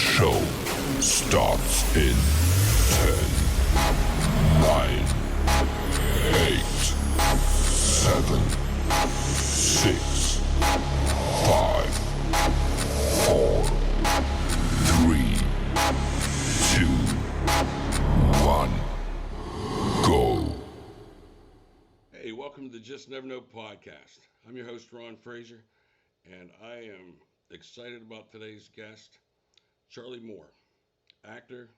show starts in 10, 9, 8, 7, 6, 5, 4, 3, 2, 1, go. Hey, welcome to the Just Never Know podcast. I'm your host, Ron Frazier, and I am excited about today's guest, Charlie Moore, actor,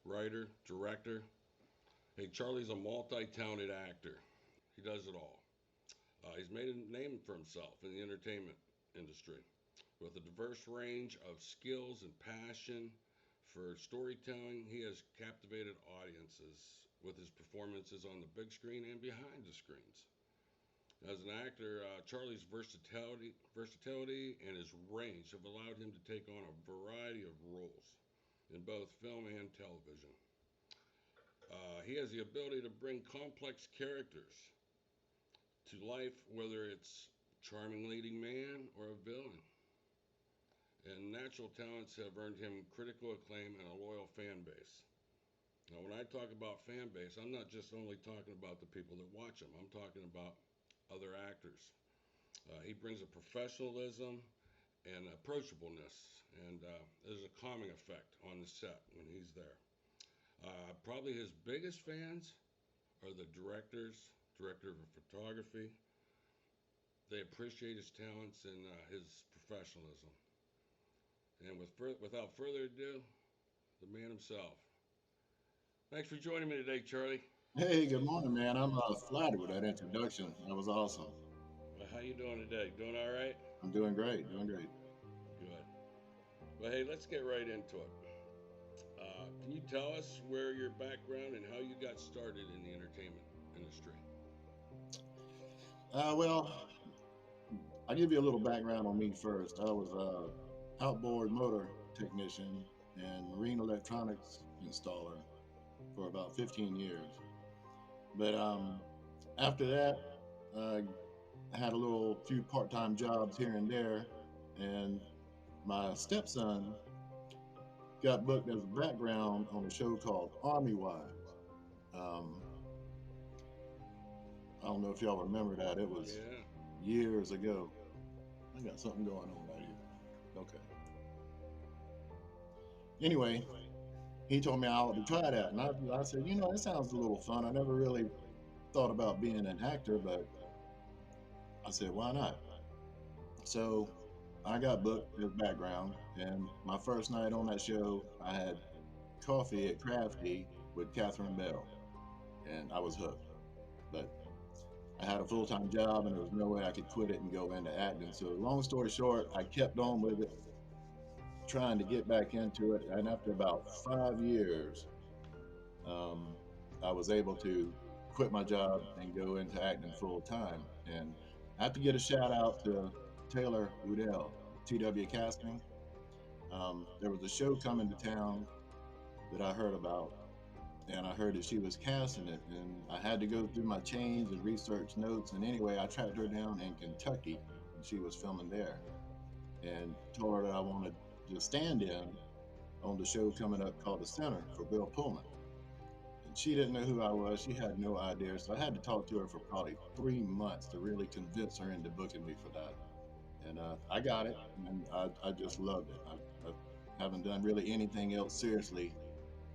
writer, director. Hey, Charlie's a multi-talented actor. He does it all. He's made a name for himself in the entertainment industry with a diverse range of skills and passion for storytelling. He has captivated audiences with his performances on the big screen and behind the screens. As an actor, Charlie's versatility and his range have allowed him to take on a variety of roles in both film and television. He has the ability to bring complex characters to life, whether it's charming leading man or a villain. And natural talents have earned him critical acclaim and a loyal fan base. Now, when I talk about fan base, I'm not just only talking about the people that watch him. I'm talking about other actors. He brings a professionalism and approachableness, and there's a calming effect on the set when he's there. Probably his biggest fans are the director of photography. They appreciate his talents and his professionalism. And without further ado, the man himself. Thanks for joining me today, Charlie. Hey, good morning, man. I'm flattered with that introduction. That was awesome. How you doing today? Doing all right? I'm doing great, doing great. Good. Well, hey, let's get right into it. Can you tell us where your background and how you got started in the entertainment industry? Well, I'll give you a little background on me first. I was a outboard motor technician and marine electronics installer for about 15 years. But after that, I had a few part-time jobs here and there, and my stepson got booked as a background on a show called Army Wives. I don't know if y'all remember that. It was years ago. I got something going on right here. Okay. Anyway, he told me I ought to try that. And I said, it sounds a little fun. I never really thought about being an actor, but I said, why not? So I got booked as background. And my first night on that show, I had coffee at Crafty with Catherine Bell. And I was hooked. But I had a full-time job and there was no way I could quit it and go into acting. So long story short, I kept on with it, trying to get back into it. And after about 5 years, I was able to quit my job and go into acting full-time. And I have to get a shout out to Taylor Udell, TW Casting. There was a show coming to town that I heard about, and I heard that she was casting it, and I had to go through my chains and research notes. And anyway, I tracked her down in Kentucky, and she was filming there, and told her that I wanted to stand in on the show coming up called The Center for Bill Pullman. And she didn't know who I was. She had no idea. So I had to talk to her for probably 3 months to really convince her into booking me for that. And I got it, and I just loved it. I haven't done really anything else seriously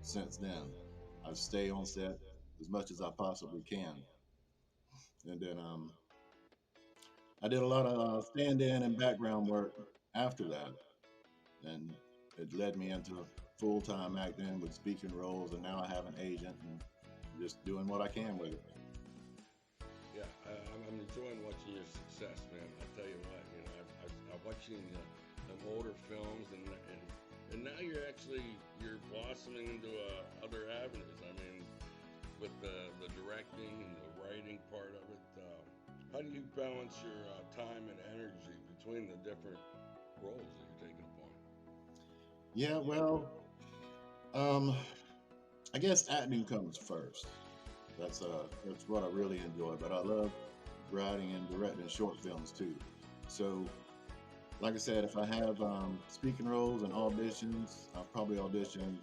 since then. I stay on set as much as I possibly can. And then I did a lot of stand-in and background work after that. And it led me into full-time acting with speaking roles, and now I have an agent and just doing what I can with it. Yeah, I'm enjoying watching your success, man. I tell you what, I'm watching the older films, and now you're blossoming into other avenues. I mean, with the directing and the writing part of it, how do you balance your time and energy between the different roles that you're taking upon? Yeah, well, I guess acting comes first. That's what I really enjoy. But I love writing and directing short films too. So like I said, if I have speaking roles and auditions, I've probably auditioned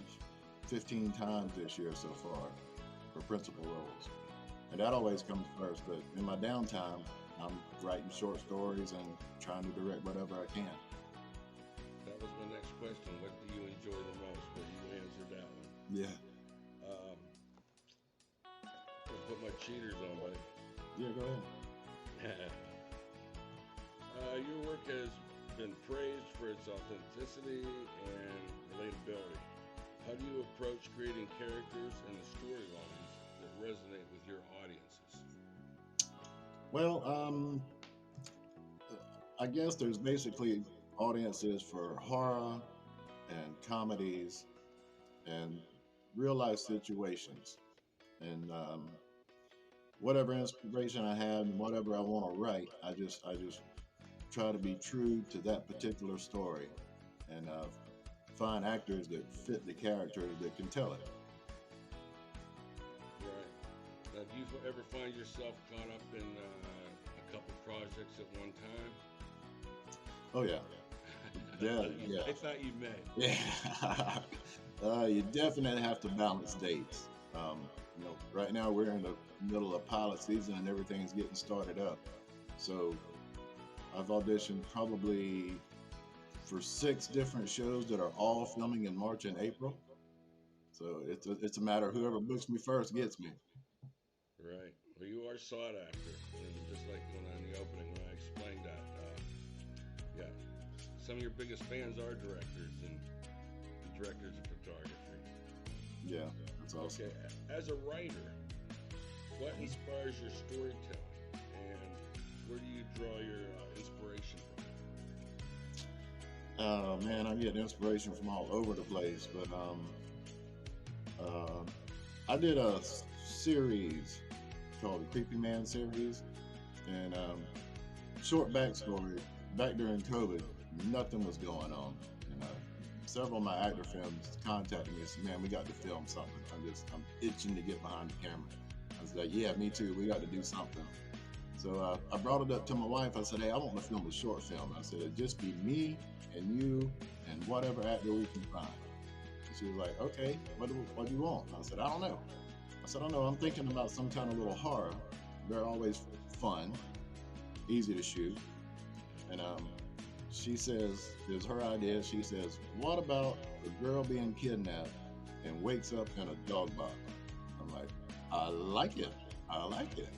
15 times this year so far for principal roles. And that always comes first. But in my downtime, I'm writing short stories and trying to direct whatever I can. That was my next question. What do you enjoy the most? But you answered that one. Yeah, Um, I'll put my cheaters on, buddy. yeah, go ahead. Your work has been praised for its authenticity and relatability. How do you approach creating characters and the storylines that resonate with your audiences? Well, I guess there's basically audiences for horror and comedies and real life situations. And whatever inspiration I have and whatever I want to write, I just try to be true to that particular story and find actors that fit the characters that can tell it. Right. Now, do you ever find yourself caught up in a couple projects at one time? Oh yeah, yeah, yeah, I thought you may. yeah. You definitely have to balance dates. Right now we're in the middle of pilot season and everything's getting started up. So I've auditioned probably for 6 different shows that are all filming in March and April. So it's a matter of whoever books me first gets me. Right. Well, you are sought after, and just like when in the opening when I explained that, yeah, some of your biggest fans are directors and directors of photography. Yeah, that's awesome. Okay, as a writer, what inspires your storytelling, and where do you draw your inspiration from? Man, I get inspiration from all over the place, but uh, I did a series called the Creepy Man series, and short backstory. Back during COVID, nothing was going on, and several of my actor films contacted me and said, "Man, we got to film something. I'm itching to get behind the camera." I was like, "Yeah, me too. We got to do something." So I brought it up to my wife. I said, "Hey, I want to film a short film." I said, "It'd just be me and you and whatever actor we can find." And she was like, "Okay, what do you want?" I said, "I don't know." I said, "I don't know. I'm thinking about some kind of little horror. They're always fun, easy to shoot." And she says, "Is her idea." She says, "What about the girl being kidnapped and wakes up in a dog box?" I'm like, "I like it. I like it."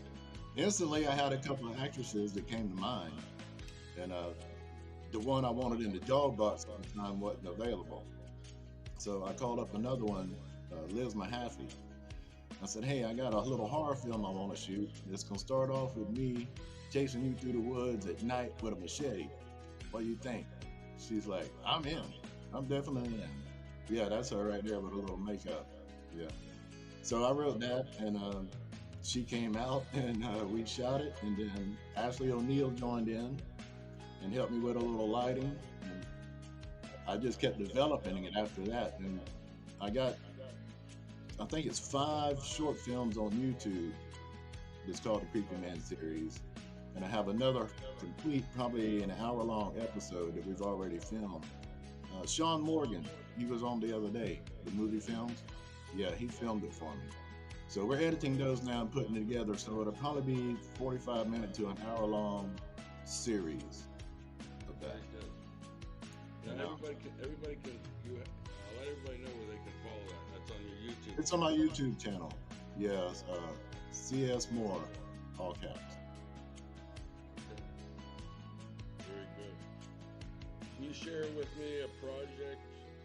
Instantly, I had a couple of actresses that came to mind, and the one I wanted in the dog box at the time wasn't available. So I called up another one, Liz Mahaffey. I said, "Hey, I got a little horror film I want to shoot. It's gonna start off with me chasing you through the woods at night with a machete. What do you think?" She's like, "I'm in. I'm definitely in." Yeah, that's her right there with a little makeup. Yeah. So I wrote that, and she came out, and we shot it. And then Ashley O'Neill joined in and helped me with a little lighting. And I just kept developing it after that. And I got, I think it's 5 short films on YouTube. It's called the Creepy Man series. And I have another complete, probably an hour-long episode that we've already filmed. Sean Morgan, he was on the other day, the movie films. Yeah, he filmed it for me. So we're editing those now and putting it together. So it'll probably be 45 minute to an hour-long series of that. Very good. Now everybody can let everybody know where they can follow that. That's on your YouTube. It's on my YouTube channel. Yes, CS Moore, all caps. Okay. Very good. Can you share with me a project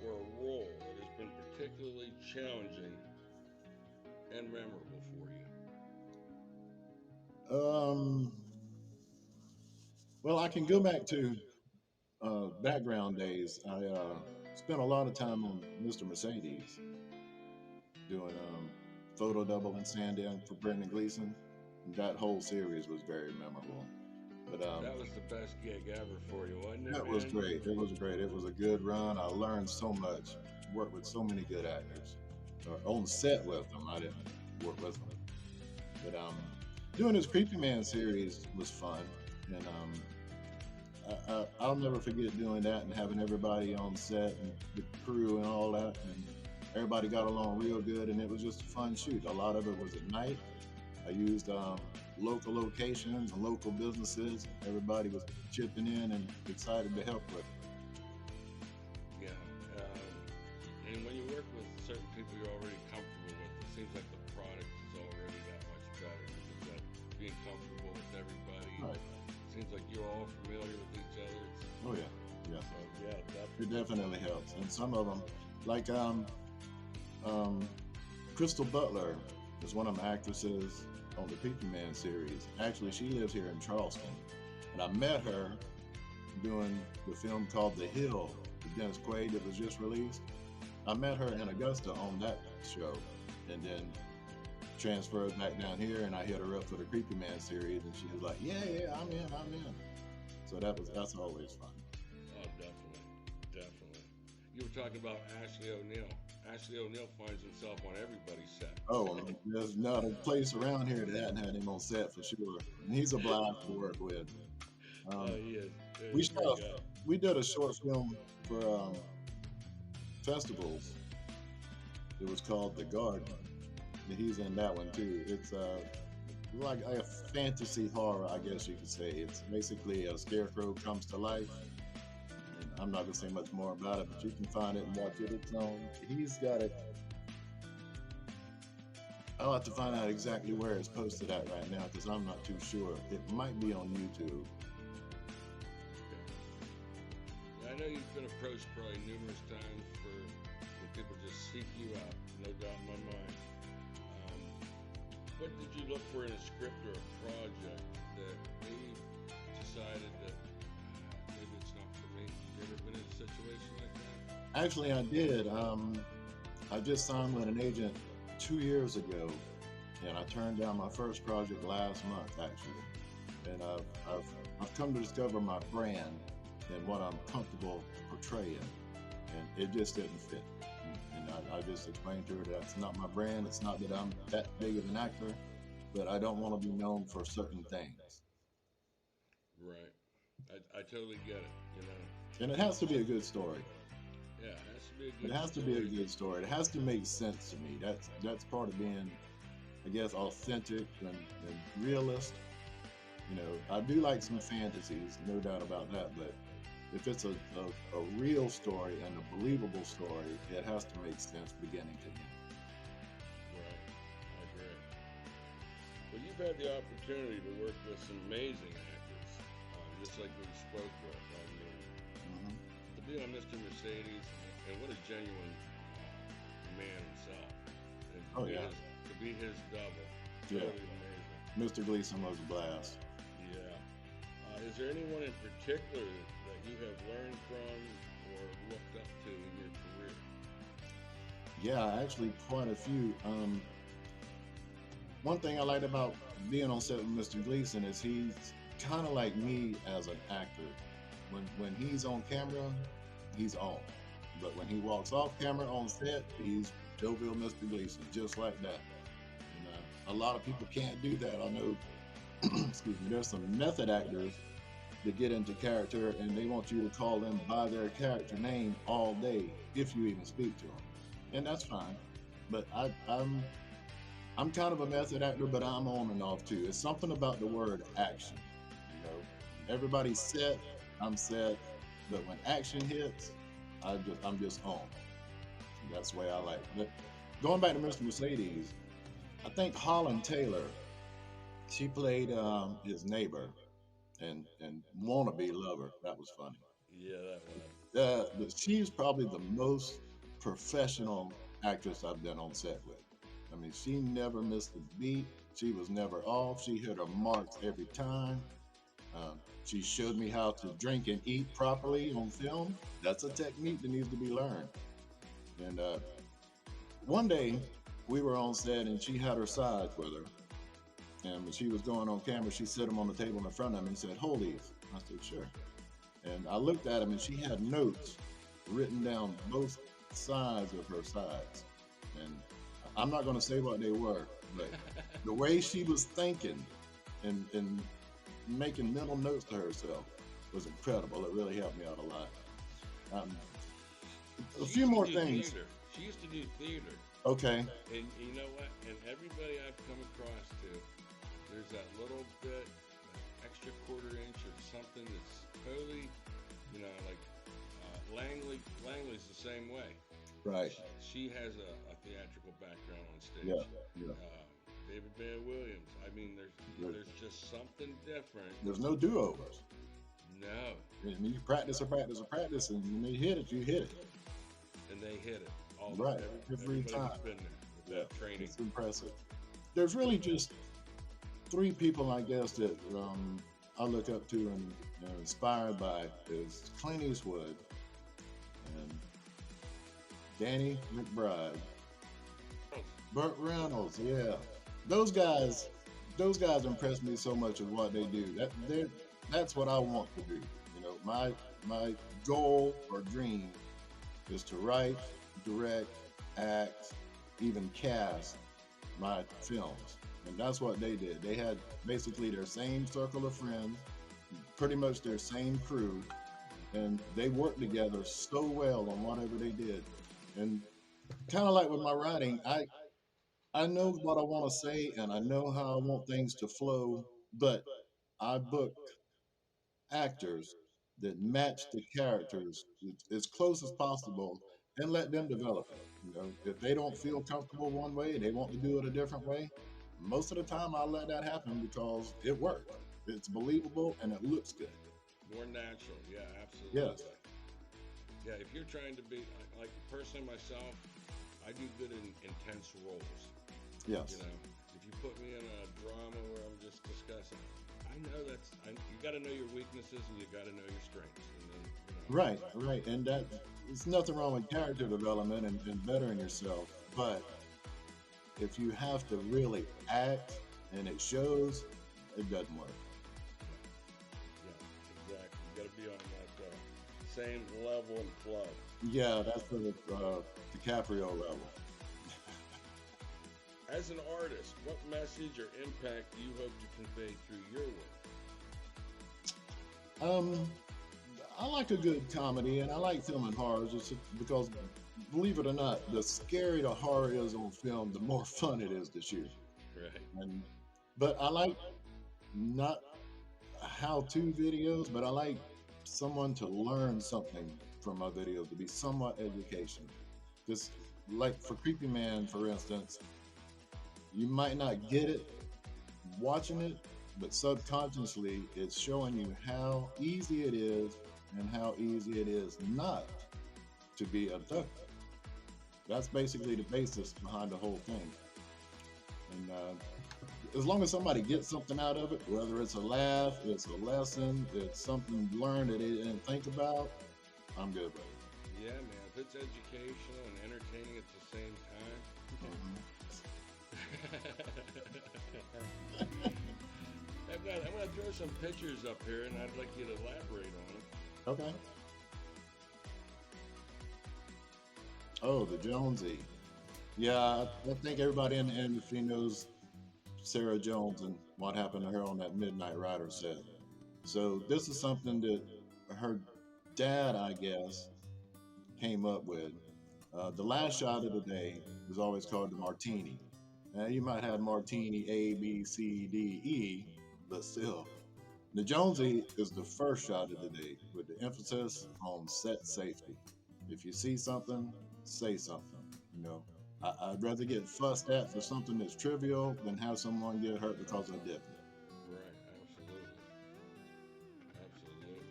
or a role that has been particularly challenging and memorable for you? Well, I can go back to background days. I spent a lot of time on Mr. Mercedes doing photo double and stand in for Brendan Gleeson. That whole series was very memorable. But that was the best gig ever for you, wasn't it? that Man? was great. It was great. It was a good run. I learned so much. Worked with so many good actors. On set with them, I didn't work with them. But doing this Creepy Man series was fun, and I'll never forget doing that and having everybody on set and the crew and all that, and everybody got along real good, and it was just a fun shoot. A lot of it was at night. I used local locations and local businesses. Everybody was chipping in and excited to help with it. Yeah. And when you work with certain people you're already comfortable with, it seems like the product is already that much better because that being comfortable with everybody. Right. Seems like you're all familiar with each other. Oh yeah, yeah. So yeah, It definitely helps. And some of them, like Crystal Butler, is one of my actresses on the Peaky Man series. Actually, she lives here in Charleston, and I met her doing the film called The Hill with Dennis Quaid that was just released. I met her in Augusta on that show, and then transferred back down here, and I hit her up for the Creepy Man series, and she was like, "Yeah, I'm in." So that's always fun. Oh, definitely. You were talking about Ashley O'Neil. Ashley O'Neil finds himself on everybody's set. Oh, there's not a place around here that hadn't had him on set for sure. And he's a blast to work with. He is. We He's a great shot, guy. we did a short film for festivals. It was called The Garden. And he's in that one too. It's like a fantasy horror, I guess you could say. It's basically a scarecrow comes to life. And I'm not gonna say much more about it, but you can find it and watch it. It's on. He's got it. I'll have to find out exactly where it's posted at right now because I'm not too sure. It might be on YouTube. I know you've been approached probably numerous times for when people just seek you out, no doubt in my mind. What did you look for in a script or a project that maybe decided that maybe it's not for me? You ever been in a situation like that? Actually, I did. I just signed with an agent 2 years ago, and I turned down my first project last month, actually. And I've come to discover my brand and what I'm comfortable portraying, and it just didn't fit. And I just explained to her that it's not my brand. It's not that I'm that big of an actor, but I don't want to be known for certain things. Right. I totally get it, you know. And it has to be a good story. Yeah, it has to be a good It has to be a good story. It has to make sense to me. That's part of being, I guess, authentic and realist. You know, I do like some fantasies, no doubt about that, but if it's a real story and a believable story, it has to make sense beginning to end. Right. I agree. Well, you've had the opportunity to work with some amazing actors, just like we spoke with. I mean, Mhm. to be on Mr. Mercedes, and what a genuine man himself. And Oh, yeah. To be his double, Yeah. totally amazing. Mr. Gleason was a blast. Yeah. Is there anyone in particular that you have learned from or looked up to in your career? Yeah, actually, quite a few. One thing I liked about being on set with Mr. Gleason is he's kind of like me as an actor. When he's on camera, he's on. But when he walks off camera on set, he's jovial Mr. Gleason, just like that. And a lot of people can't do that. I know, excuse me, there's some method actors that get into character and they want you to call them by their character name all day if you even speak to them. And that's fine. But I'm kind of a method actor, but I'm on and off too. It's something about the word action. You know, everybody's set, I'm set, but when action hits, I'm just on. That's the way I like it. But going back to Mr. Mercedes, I think Holland Taylor, she played his neighbor and wannabe lover. That was funny. Yeah, that one. But she's probably the most professional actress I've been on set with. I mean, she never missed a beat. She was never off. She hit her marks every time. She showed me how to drink and eat properly on film. That's a technique that needs to be learned. And one day we were on set and she had her sides with her. And when she was going on camera, she set them on the table in front of me and said, "Hold these." I said, "Sure." And I looked at them and she had notes written down both sides of her sides. And I'm not going to say what they were, but the way she was thinking and making mental notes to herself, was incredible. It really helped me out a lot. Um, a She few used to more do things. theater. She used to do theater. Okay. And you know what? And everybody I've come across to, there's that little bit, extra quarter inch of something that's totally, like Langley's the same way. Right. She has a theatrical background on Yeah. stage. Yeah. David Bear Williams. I mean, There- there's just something different. There's no do-overs. No, I mean, you practice or practice or practice, and when you hit it, you hit it. and they hit it all Right. Every everybody time. that's been there with Yeah. that training. It's impressive. There's really just three people, I guess, that I look up to and inspired by is Clint Eastwood and Danny McBride, Burt Reynolds. Yeah, those guys, those guys impress me so much with what they do. That's what I want to do. My goal or dream is to write, direct, act, even cast my films. And that's what they did. They had basically their same circle of friends, pretty much their same crew, and they worked together so well on whatever they did. And kind of like with my writing, I know what I want to say and I know how I want things to flow, but I book actors that match the characters as close as possible and let them develop it. If they don't feel comfortable one way, they want to do it a different way. Most of the time, I let that happen because it worked. It's believable and it looks good. More natural. Yeah, absolutely. Yes, Yeah, if you're trying to be like personally myself, I do good in intense roles. yes, If you put me in a drama where I'm just discussing, I know you got to know your weaknesses and you got to know your strengths. And then, right, right. And that it's nothing wrong with character development and bettering yourself, but if you have to really act and it shows, it doesn't work. yeah, exactly. You got to be on that same level and flow. Yeah, that's the DiCaprio level. As an artist, what message or impact do you hope to convey through your work? I like a good comedy and I like filming horror just because, believe it or not, the scarier the horror is on film, the more fun it is to shoot. Right. And but I like not how-to videos, but I like someone to learn something from my videos to be somewhat educational. Just like for Creepy Man, for instance, you might not get it watching it, but subconsciously it's showing you how easy it is and how easy it is not to be abducted. That's basically the basis behind the whole thing. And as long as somebody gets something out of it, whether it's a laugh, it's a lesson, it's something learned that they didn't think about, I'm good with it. Yeah, man. If it's educational and entertaining at the same time. I'm gonna throw some pictures up here, and I'd like you to elaborate on it. Okay. Oh, the Jonesy. Yeah, I think everybody in the industry knows Sarah Jones and what happened to her on that Midnight Rider set. So this is something that her dad, I guess, came up with. The last shot of the day was always called the martini. Now you might have martini A, B, C, D, E, but still, the Jonesy is the first shot of the day with the emphasis on set safety. If you see something, say something. You know, I'd rather get fussed at for something that's trivial than have someone get hurt because I did it. Right. Absolutely. Absolutely.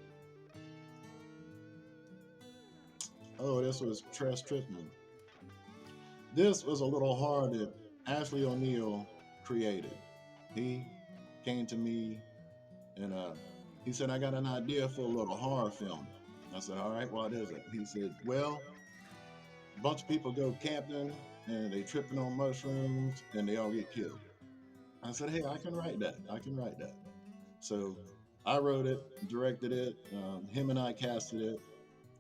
Oh, this was Tress Tripman. This was a little horror that Ashley O'Neil created. He came to me and he said, I got an idea for a little horror film. I said, all right, what is it? He said, well, a bunch of people go camping and they tripping on mushrooms and they all get killed. I said, hey, I can write that. I can write that. So I wrote it, directed it. Him and I casted it,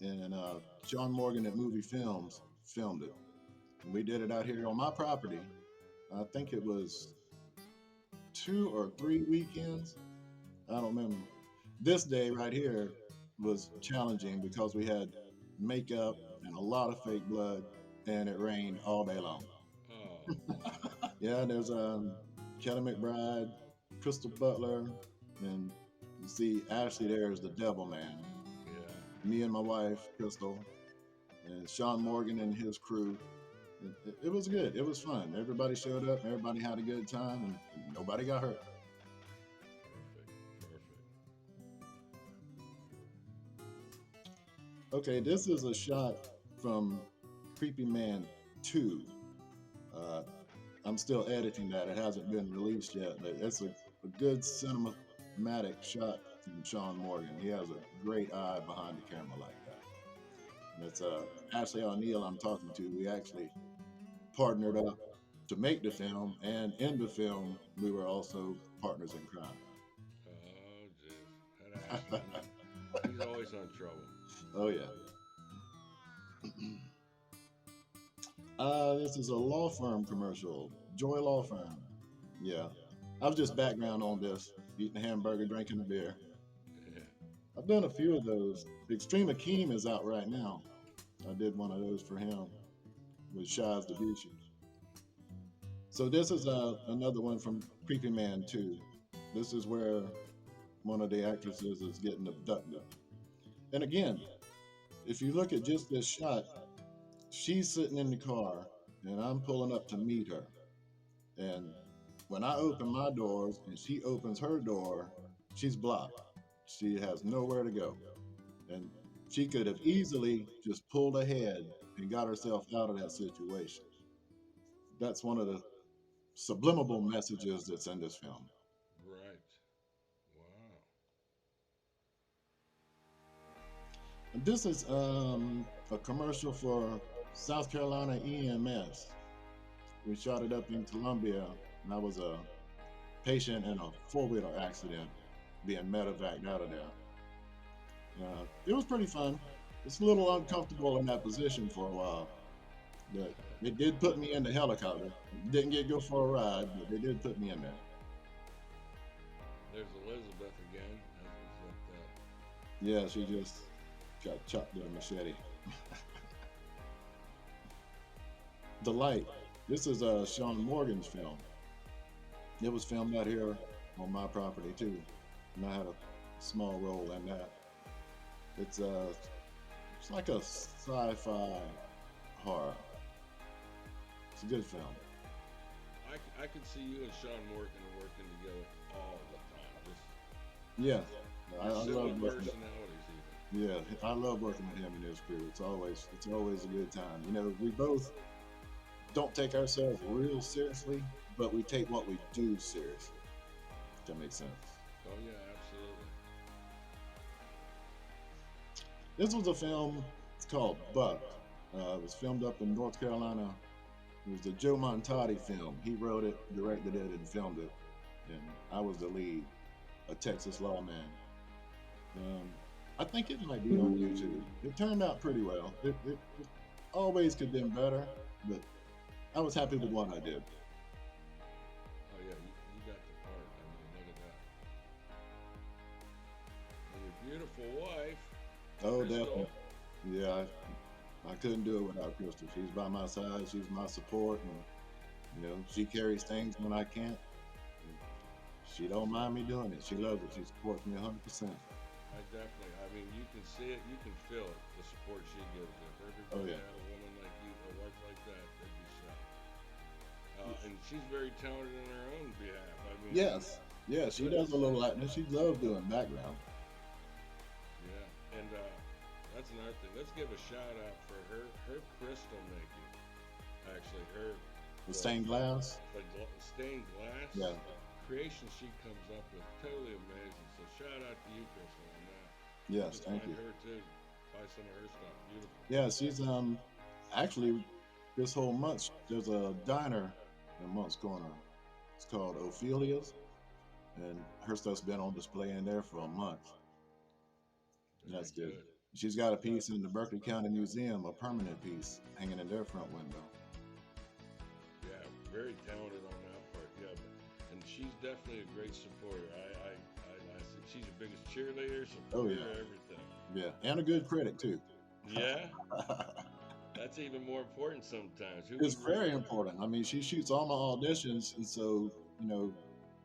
and Sean Morgan at Movie Films filmed it. And we did it out here on my property. I think it was 2 or 3 weekends. I don't remember. This day right here was challenging because we had makeup and a lot of fake blood, and it rained all day long. Oh, Yeah, there's Kelly McBride, Crystal Butler, and you see Ashley there is the devil man. yeah. Me and my wife, Crystal, and Sean Morgan and his crew. It was good. It was fun. Everybody showed up. Everybody had a good time, and nobody got hurt. Perfect. Perfect. Okay, this is a shot from Creepy Man 2. Uh, I'm still editing that. It hasn't been released yet, but it's a good cinematic shot from Sean Morgan. He has a great eye behind the camera like that. And it's Ashley O'Neill I'm talking to. We actually partnered up to make the film, and in the film, we were also partners in crime. Oh, jeez. That Ashley, he's always on trouble. Oh, yeah. This is a law firm commercial, Joy Law Firm. Yeah. I was just background on this, eating a hamburger, drinking a beer. Yeah. I've done a few of those. Extreme Akeem is out right now. I did one of those for him with Shaz Debussy. So this is another one from Creepy Man 2. This is where one of the actresses is getting abducted. And again, if you look at just this shot, she's sitting in the car and I'm pulling up to meet her. And when I open my doors and she opens her door, she's blocked. She has nowhere to go. And she could have easily just pulled ahead and got herself out of that situation. That's one of the subliminal messages that's in this film. Right. Wow. And this is a commercial for South Carolina EMS. We shot it up in Columbia, and I was a patient in a four-wheeler accident being medevaced out of there. It was pretty fun. It's a little uncomfortable in that position for a while, but they did put me in the helicopter. Didn't get go for a ride, but they did put me in there. There's Elizabeth again. That was Yeah, she just got chopped with a machete. The Light. This is Sean Morgan's film. It was filmed out here on my property too, and I had a small role in that. It's like a sci-fi horror. It's a good film. I could see you and Sean Morgan working together all the time. Just Yeah, I similar love working. personalities, even. Yeah, I love working with him and his crew. It's always a good time. You know, we both don't take ourselves real seriously, but we take what we do seriously. If that makes sense. Oh yeah, absolutely. This was a film. It's called Buck. It was filmed up in North Carolina. It was a Joe Montati film. He wrote it, directed it, and filmed it. And I was the lead, a Texas lawman. I think it might be on YouTube. It turned out pretty well. It always could have been better, but I was happy with what I did. Oh yeah, you got the part. I mean, look at that. And your beautiful wife. Oh, Crystal. definitely. Yeah, I couldn't do it without Crystal. She's by my side. She's my support, and you know, she carries things when I can't. She don't mind me doing it. She loves it. She supports me 100%. I definitely. I mean, you can see it. You can feel it. The support she gives. If everybody Oh, yeah. had a woman like you, a wife like that, they'd be set. And she's very talented on her own behalf. I mean. Yes, yeah, she does a little acting. She loves doing background. Yeah, and that's another thing. Let's give a shout out for her crystal making. Actually, her The stained glass. stained glass Yeah. creation she comes up with, totally amazing. So shout out to you, Crystal, on that. Yes, Just thank find you. her too. Buy some of her stuff. Beautiful. Yeah, she's actually this whole month there's a diner in Moncks Corner. It's called Ophelia's, and her stuff's been on display in there for a month. Very That's good. She's got a piece in the Berkeley County Museum, a permanent piece hanging in their front window. Yeah, very talented on that part. Yeah, and she's definitely a great supporter. I see she's your biggest cheerleader, Oh supporter, yeah, everything. yeah, and a good critic too. Yeah, that's even more important sometimes. Who It's we root very for. important. I mean, she shoots all my auditions, and so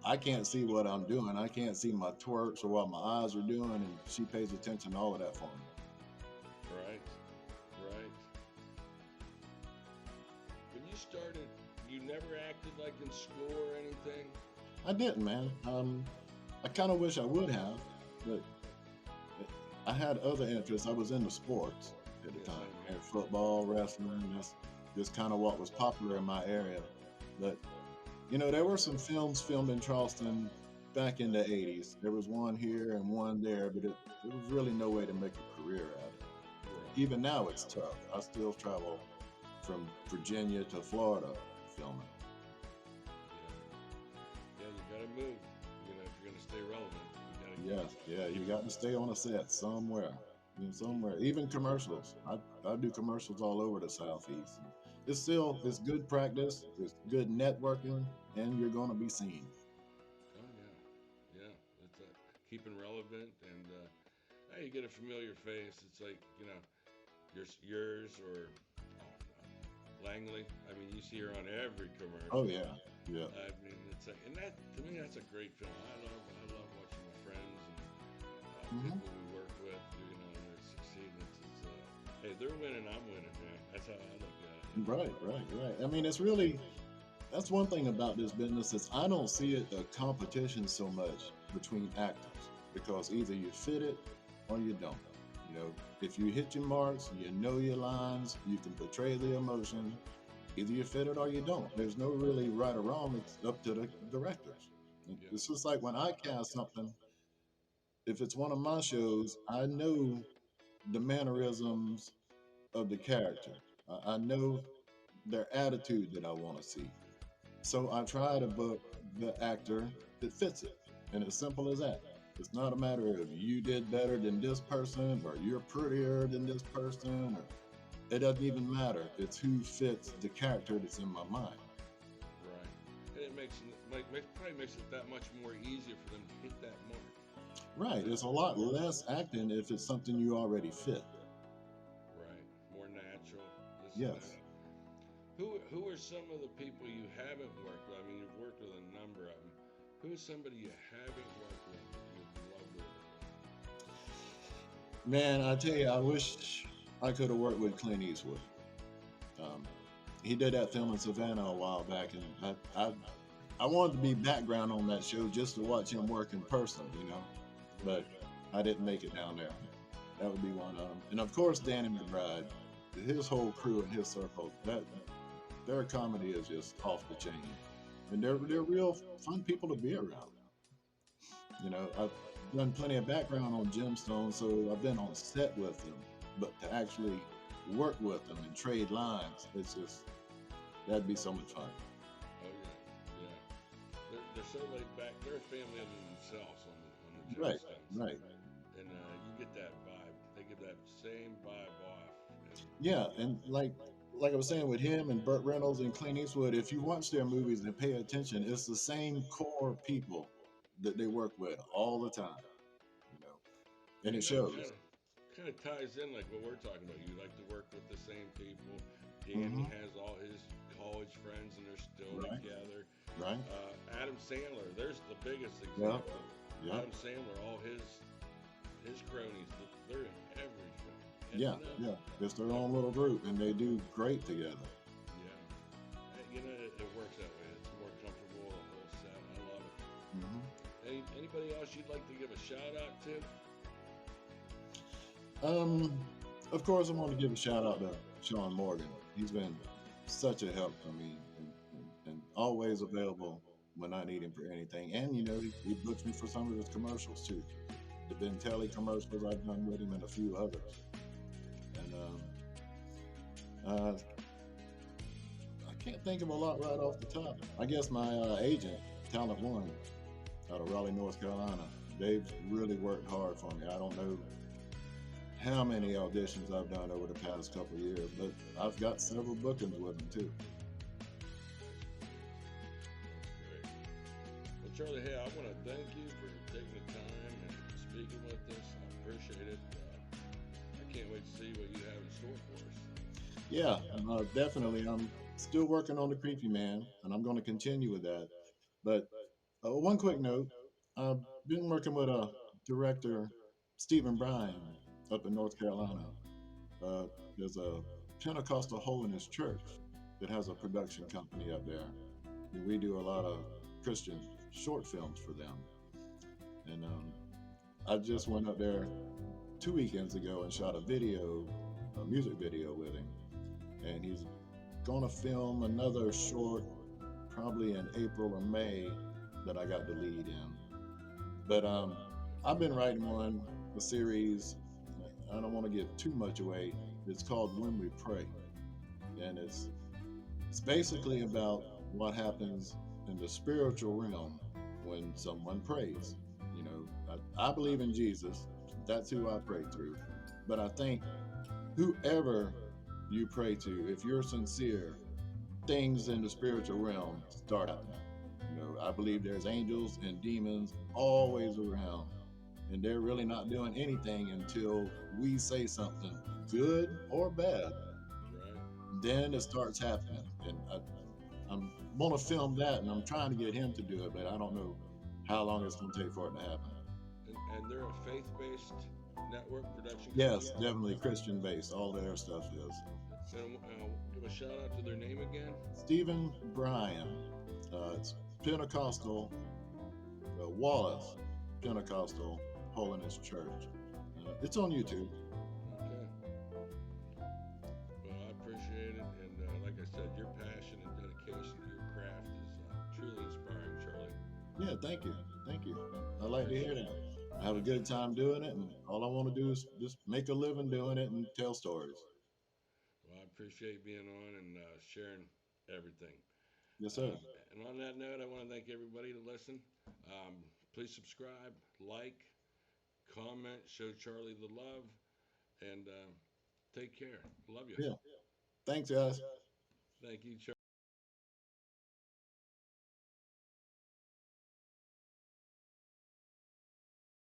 I can't see what I'm doing. I can't see my twerks or what my eyes are doing, and she pays attention to all of that for me. Right, right. When you started, you never acted like in school or anything? I didn't, man. I kind of wish I would have, but I had other interests. I was into sports at the Yes, time, same and here. football, wrestling. That's just kind of what was popular in my area. But there were some films filmed in Charleston back in the '80s. There was one here and one there, but there was really no way to make a career out of it. Right. Even now, it's tough. I still travel from Virginia to Florida filming. Yeah. Yeah, you gotta move. If you're gonna stay relevant, you Yeah, gotta yeah, you keep got to stay on a set somewhere. Somewhere. Even commercials. I do commercials all over the southeast. It's good practice. It's good networking, and you're going to be seen. Oh yeah, yeah. That's keeping relevant, and hey, you get a familiar face. It's like yours or Langley. I mean, you see her on every Oh commercial. yeah, yeah. I mean, it's like, and that to me, that's a great film. I love watching my friends and Hmm. people we work with. They're succeeding. Hey, they're winning, I'm winning, man. That's how I look at it. Right, right, right. I mean, that's one thing about this business is I don't see it a competition so much between actors because either you fit it or you don't. If you hit your marks, you know your lines, you can portray the emotion. Either you fit it or you don't. There's no really right or wrong. It's up to the directors. Yeah, It's just like when I cast something. If it's one of my shows, I know the mannerisms of the character. I know their attitude that I want to see. So I try to book the actor that fits it. And it's simple as that. It's not a matter of you did better than this person or you're prettier than this person or it doesn't even matter. It's who fits the character that's in my mind. right. And it probably makes it that much more easier for them to hit that mark. Right. It's a lot less acting if it's something you already fit. Right. More natural. This and that. Yes. Who are some of the people you haven't worked with? I mean, you've worked with a number of them. Who is somebody you haven't worked with that you'd love to work Man, I tell you, I wish I could have worked with Clint Eastwood. Um, he did that film in Savannah a while back, and I wanted to be background on that show just to watch him work in person. with? But I didn't make it down there. That would be one of them. And of course, Danny McBride, his whole crew and his circle, their comedy is just off the chain, and they're real fun people to be around. I've done plenty of background on Gemstone, so I've been on set with them, but to actually work with them and trade lines, that'd be so much fun. Oh yeah, yeah. They're so laid back. They're a family unto themselves on the Right, Gemstones, right. and you get that vibe. They give that same vibe off. And, Yeah, and like I was saying with him and Burt Reynolds and Clint Eastwood, if you watch their movies and pay attention, it's the same core people that they work with all the time, you know, and it it shows. kind of ties in like what we're talking about. You like to work with the same people. Danny Hmm. has all his college friends, and they're still Right, together. right. Adam Sandler, there's the biggest Yeah, example. yeah, Adam Sandler, all his cronies, they're in every film. And yeah, yeah. It's their own little group, and they do great together. yeah, it works that way. It's more comfortable, the whole set. I love it. Hmm. Anybody else you'd like to give a shout out to? Um, of course, I want to give a shout out to Sean Morgan. He's been such a help to me and always available when I need him for anything. And he books me for some of his commercials too. The Bentelli commercials I've done with him and a few others. And uh, I can't think of a lot right off the top. I guess my agent, Talent One, out of Raleigh, North Carolina, they've really worked hard for me. I don't know how many auditions I've done over the past couple of years, but I've got several bookings with them too. That's great. Well, Charlie, hey, I want to thank you for taking the time and speaking with us. I appreciate it. I can't wait to see what you have in store for us. Yeah, definitely. I'm still working on the Creepy Man, and I'm going to continue with that. But one quick note: I've been working with a director, Stephen Bryan, up in North Carolina. Uh, there's a Pentecostal Holiness Church that has a production company up there, and we do a lot of Christian short films for them. And I just went up there 2 weekends ago and shot a video, a music video with him, and he's gonna film another short probably in April or May that I got the lead in. But I've been writing one, a series. I don't want to give too much away. It's called When We Pray, and it's basically about what happens in the spiritual realm when someone prays. You know, I believe in Jesus. That's who I pray through. But I think whoever you pray to, if you're sincere, things in the spiritual realm start happening. You know, I believe there's angels and demons always around, and they're really not doing anything until we say something good or bad. Right. Then it starts happening, and I'm want to film that, and I'm trying to get him to do it, but I don't know how long it's going to take for it to happen. And they're a faith-based network production company. Yes, definitely Christian based. All their stuff is. And give a shout out to their name again. Stephen Bryan. It's Pentecostal Wallace Pentecostal Holiness Church. It's on YouTube. Okay. Well, I appreciate it, and like I said, your passion and dedication to your craft is truly inspiring, Charlie. Yeah, thank you, thank you. I I like to hear appreciate that. it. I have a I good appreciate time doing it, and all I want to do is just make a living doing it and tell stories. Well, I appreciate being on and sharing everything. Yes, sir. Um, and on that note, I want to thank everybody to listen. Um, please subscribe, like, comment, show Charlie the love, and take care. Love you. Yeah. Thanks, guys. Thank you, Charlie.